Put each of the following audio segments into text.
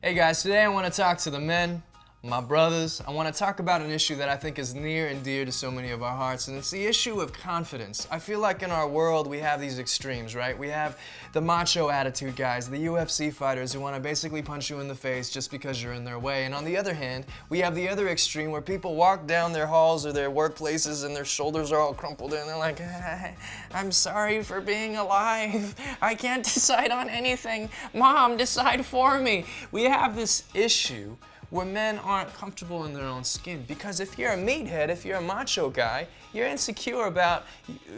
Hey guys, today I want to talk to the men, my brothers. I want to talk about an issue that I think is near and dear to so many of our hearts, and it's the issue of confidence. I feel like in our world we have these extremes, right? We have the macho attitude guys, the UFC fighters who want to basically punch you in the face just because you're in their way. And on the other hand, we have the other extreme where people walk down their halls or their workplaces and their shoulders are all crumpled in and they're like, I'm sorry for being alive. I can't decide on anything. Mom, decide for me. We have this issue where men aren't comfortable in their own skin. Because if you're a meathead, if you're a macho guy, you're insecure about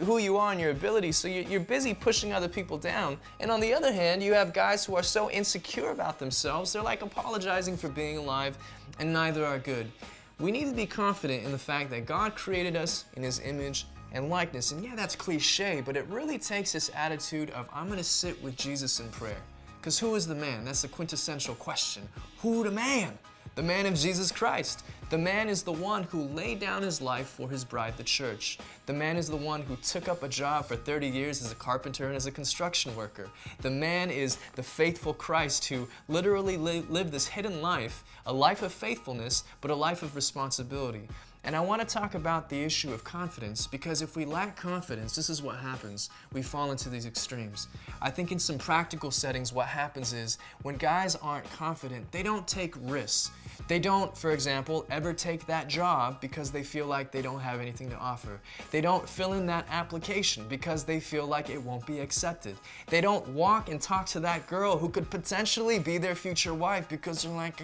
who you are and your abilities, so you're busy pushing other people down. And on the other hand, you have guys who are so insecure about themselves, they're like apologizing for being alive, and neither are good. We need to be confident in the fact that God created us in His image and likeness. And yeah, that's cliche, but it really takes this attitude of, I'm gonna sit with Jesus in prayer. Because who is the man? That's the quintessential question. Who the man? The man of Jesus Christ. The man is the one who laid down his life for his bride, the church. The man is the one who took up a job for 30 years as a carpenter and as a construction worker. The man is the faithful Christ who literally lived this hidden life, a life of faithfulness, but a life of responsibility. And I want to talk about the issue of confidence, because if we lack confidence, this is what happens. We fall into these extremes. I think in some practical settings, what happens is when guys aren't confident, they don't take risks. They don't, for example, ever take that job because they feel like they don't have anything to offer. They don't fill in that application because they feel like it won't be accepted. They don't walk and talk to that girl who could potentially be their future wife because they're like,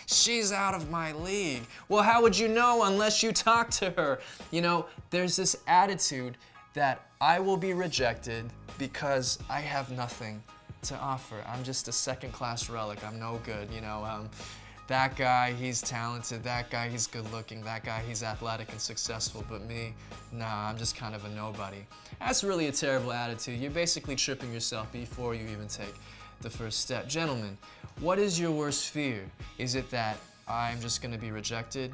she's out of my league. Well, how would you know unless you talk to her? You know, there's this attitude that I will be rejected because I have nothing to offer. I'm just a second-class relic. I'm no good, you know. That guy, he's talented. That guy, he's good-looking. That guy, he's athletic and successful. But me, nah, I'm just kind of a nobody. That's really a terrible attitude. You're basically tripping yourself before you even take the first step. Gentlemen, what is your worst fear? Is it that I'm just going to be rejected?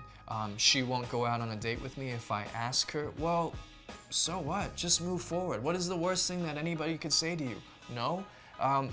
She won't go out on a date with me if I ask her? Well, so what? Just move forward. What is the worst thing that anybody could say to you? No?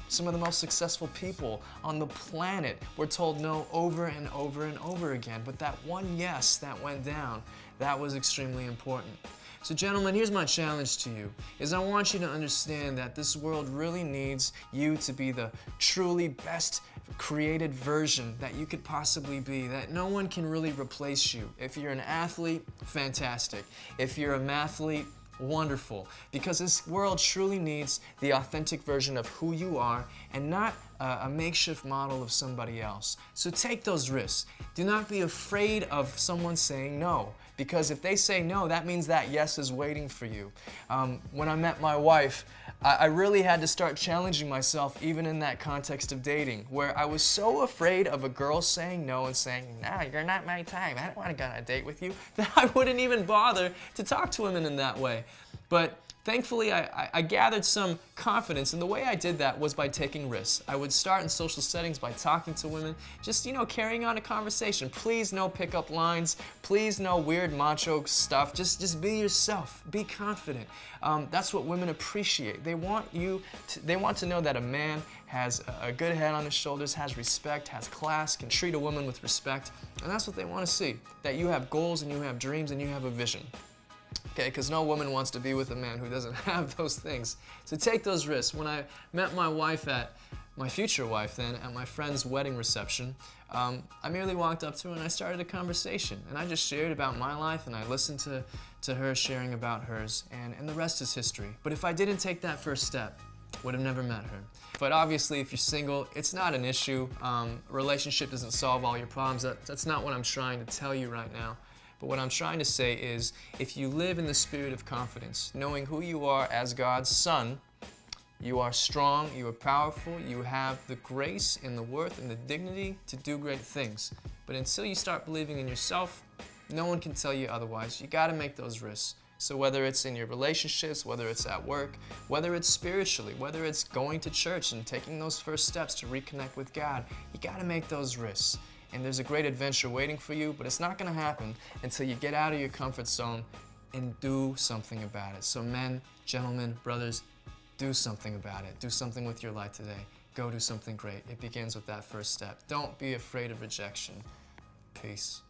Some of the most successful people on the planet were told no over and over and over again. But that one yes that went down, that was extremely important. So gentlemen, here's my challenge to you, is I want you to understand that this world really needs you to be the truly best created version that you could possibly be, that no one can really replace you. If you're an athlete, fantastic. If you're a mathlete, wonderful, because this world truly needs the authentic version of who you are and not a makeshift model of somebody else. So take those risks. Do not be afraid of someone saying no, because if they say no, that means that yes is waiting for you. When I met my wife, I really had to start challenging myself even in that context of dating, where I was so afraid of a girl saying no and saying, nah, you're not my type, I don't want to go on a date with you, that I wouldn't even bother to talk to women in that way. But thankfully, I gathered some confidence, and the way I did that was by taking risks. I would start in social settings by talking to women, just, you know, carrying on a conversation. Please no pickup lines, please no weird macho stuff, just be yourself, be confident. That's what women appreciate. They want to know that a man has a good head on his shoulders, has respect, has class, can treat a woman with respect, and that's what they want to see, that you have goals and you have dreams and you have a vision. Okay, because no woman wants to be with a man who doesn't have those things. So take those risks. When I met my wife my future wife then, at my friend's wedding reception, I merely walked up to her and I started a conversation. And I just shared about my life and I listened to her sharing about hers, and the rest is history. But if I didn't take that first step, would have never met her. But obviously, if you're single, it's not an issue. A relationship doesn't solve all your problems. That's not what I'm trying to tell you right now. But what I'm trying to say is, if you live in the spirit of confidence, knowing who you are as God's son, you are strong, you are powerful, you have the grace and the worth and the dignity to do great things. But until you start believing in yourself, no one can tell you otherwise. You got to make those risks. So whether it's in your relationships, whether it's at work, whether it's spiritually, whether it's going to church and taking those first steps to reconnect with God, you got to make those risks. And there's a great adventure waiting for you, but it's not going to happen until you get out of your comfort zone and do something about it. So men, gentlemen, brothers, do something about it. Do something with your life today. Go do something great. It begins with that first step. Don't be afraid of rejection. Peace.